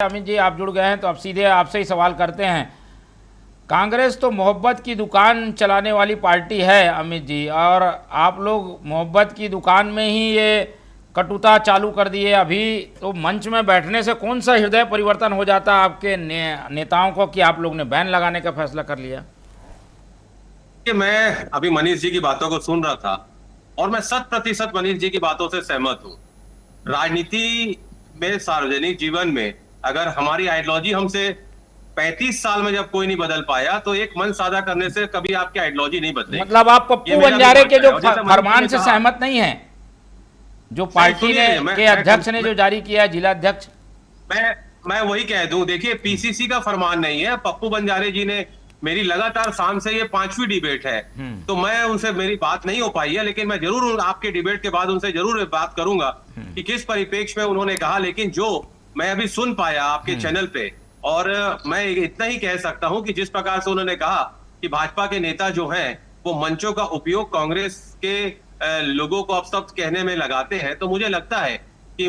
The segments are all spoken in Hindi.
अमित जी, आप जुड़ गए हैं तो अब सीधे आपसे ही सवाल करते हैं। कांग्रेस तो मोहब्बत की दुकान चलाने वाली पार्टी है अमित जी, और आप लोग मोहब्बत की दुकान में ही ये कटुता चालू कर दिए। अभी तो मंच में बैठने से कौन सा हृदय परिवर्तन हो जाता आपके नेताओं को कि आप लोग ने बैन लगाने का फैसला कर लिया? कि मैं अभी मनीष जी की बातों को सुन रहा था और मैं 100% मनीष जी की बातों से सहमत हूँ। राजनीति में, सार्वजनिक जीवन में अगर हमारी आइडियोलॉजी हमसे 35 साल में जब कोई नहीं बदल पाया तो एक मन साझा करने से कभी आपकी आइडियोलॉजी नहीं बदलेगी। मतलब आप पप्पू बंजारे के जो फरमान से सहमत नहीं है, जो पार्टी ने के अध्यक्ष ने जो जारी किया है, जिला अध्यक्ष? मैं वही कह दूं, देखिए पीसीसी का फरमान नहीं है। पप्पू बंजारे जी ने, मेरी लगातार शाम से ये 5वीं डिबेट है तो मैं उनसे, मेरी बात नहीं हो पाई है, लेकिन मैं जरूर आपके डिबेट के बाद उनसे जरूर बात करूंगा कि किस परिप्रेक्ष्य में उन्होंने कहा। लेकिन जो मैं अभी सुन पाया आपके चैनल पे, और मैं इतना ही कह सकता हूं कि जिस प्रकार से उन्होंने कहा कि भाजपा के नेता जो हैं वो मंचों का उपयोग कांग्रेस के लोगों को अपशब्द कहने में लगाते हैं, तो मुझे लगता है कि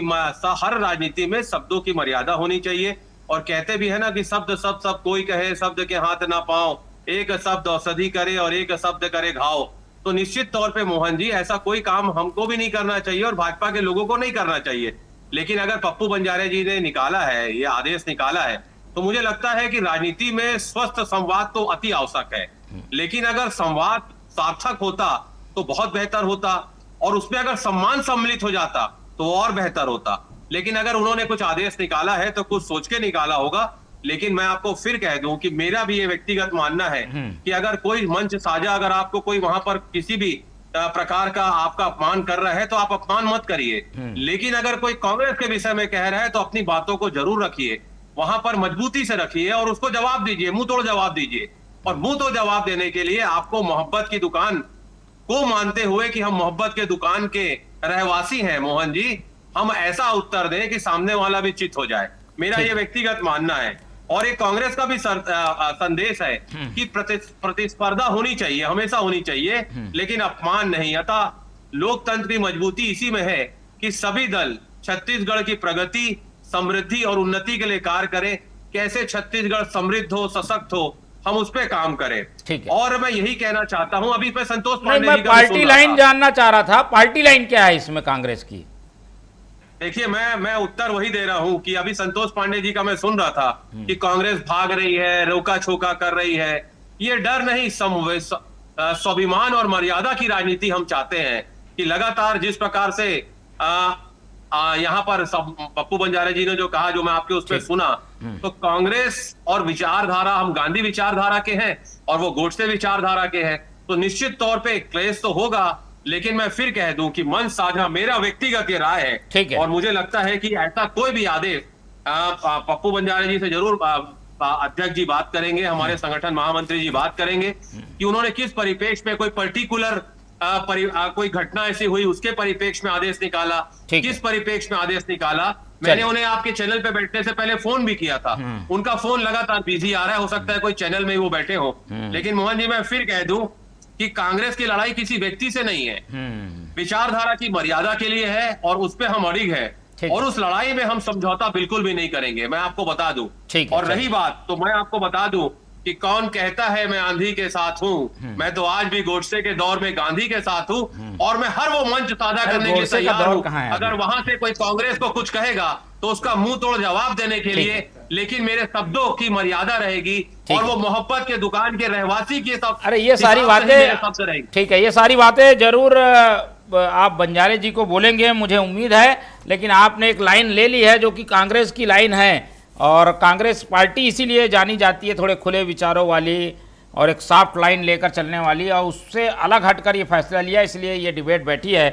हर राजनीति में शब्दों की मर्यादा होनी चाहिए। और कहते भी है ना कि शब्द सब सब कोई कहे, शब्द के हाथ ना पाओ, एक शब्द औषधि करे और एक शब्द करे घाव। तो निश्चित तौर पे मोहन जी, ऐसा कोई काम हमको भी नहीं करना चाहिए और भाजपा के लोगों को नहीं करना चाहिए। लेकिन अगर पप्पू बंजारे जी ने निकाला है, ये आदेश निकाला है, तो मुझे लगता है कि राजनीति में स्वस्थ संवाद तो अति आवश्यक है। लेकिन अगर संवाद सार्थक होता तो बहुत बेहतर होता, और उसमें अगर सम्मान सम्मिलित हो जाता तो और बेहतर होता। लेकिन अगर उन्होंने कुछ आदेश निकाला है तो कुछ सोच के निकाला होगा। लेकिन मैं आपको फिर कह दूं कि मेरा भी ये व्यक्तिगत मानना है कि अगर कोई मंच साझा, अगर आपको कोई वहां पर किसी भी प्रकार का आपका अपमान कर रहा है तो आप अपमान मत करिए। लेकिन अगर कोई कांग्रेस के विषय में कह रहा है तो अपनी बातों को जरूर रखिए, वहां पर मजबूती से रखिए और उसको जवाब दीजिए, मुंह तोड़ जवाब दीजिए। और मुंह तोड़ जवाब देने के लिए आपको मोहब्बत की दुकान को मानते हुए कि हम मोहब्बत के दुकान के रहवासी हैं मोहन जी, हम ऐसा उत्तर दें कि सामने वाला भी चित हो जाए। मेरा ये व्यक्तिगत मानना है। और एक कांग्रेस का भी संदेश है कि प्रतिस्पर्धा होनी चाहिए, हमेशा होनी चाहिए, लेकिन अपमान नहीं। अतः लोकतंत्र की मजबूती इसी में है कि सभी दल छत्तीसगढ़ की प्रगति, समृद्धि और उन्नति के लिए कार्य करें। कैसे छत्तीसगढ़ समृद्ध हो, सशक्त हो, हम उस पर काम करें। और मैं यही कहना चाहता हूं, अभी पे संतोष पांडे जी का पार्टी लाइन जानना चाह रहा था, पार्टी लाइन क्या है इसमें कांग्रेस की? देखिए, मैं उत्तर वही दे रहा हूं कि अभी संतोष पांडे जी का मैं सुन रहा था कि कांग्रेस भाग रही है, रोका छोका कर रही है। ये डर नहीं, स्वाभिमान और मर्यादा की राजनीति हम चाहते हैं कि लगातार जिस प्रकार से यहाँ पर पप्पू बंजारे जी ने जो कहा, जो मैं आपके उस पर सुना, तो कांग्रेस और विचारधारा, हम गांधी विचारधारा के हैं और वो गोडसे विचारधारा के हैं, तो निश्चित तौर पे क्लेश तो होगा। लेकिन मैं फिर कह दूं कि मन साझा मेरा व्यक्तिगत ये राय है, और मुझे लगता है कि ऐसा कोई भी आदेश पप्पू बंजारे जी से जरूर अध्यक्ष जी बात करेंगे, हमारे संगठन महामंत्री जी बात करेंगे कि उन्होंने किस परिप्रेक्ष्य में, कोई पर्टिकुलर कोई घटना ऐसी हुई उसके परिप्रेक्ष्य में आदेश निकाला, किस परिप्रेक्ष्य में आदेश निकाला। मैंने उन्हें आपके चैनल पे बैठने से पहले फोन भी किया था, उनका फोन लगातार बिजी आ रहा है, हो सकता है कोई चैनल में ही वो बैठे हो। लेकिन मोहन जी, मैं फिर कह दूं कि कांग्रेस की लड़ाई किसी व्यक्ति से नहीं है, विचारधारा की मर्यादा के लिए है, और उस पे हम अड़िग है, और उस लड़ाई में हम समझौता बिल्कुल भी नहीं करेंगे, मैं आपको बता दूं। और रही बात, तो मैं आपको बता दूं कि कौन कहता है मैं आंधी के साथ हूं, मैं तो आज भी गोडसे के दौर में गांधी के साथ हूं, और मैं हर वो मंच साझा करने के लिए तैयार हूं। अगर वहां से कोई कांग्रेस को कुछ कहेगा तो उसका मुंह तोड़ जवाब देने के लिए, लेकिन मेरे शब्दों की मर्यादा रहेगी, और वो मोहब्बत के दुकान के रहवासी की सब। अरे ये सारी बातें ठीक है, ये सारी बातें जरूर आप बंजारे जी को बोलेंगे, मुझे उम्मीद है। लेकिन आपने एक लाइन ले ली है जो कि कांग्रेस की लाइन है, और कांग्रेस पार्टी इसीलिए जानी जाती है थोड़े खुले विचारों वाली और एक सॉफ्ट लाइन लेकर चलने वाली, और उससे अलग हटकर ये फैसला लिया, इसलिए ये डिबेट बैठी है।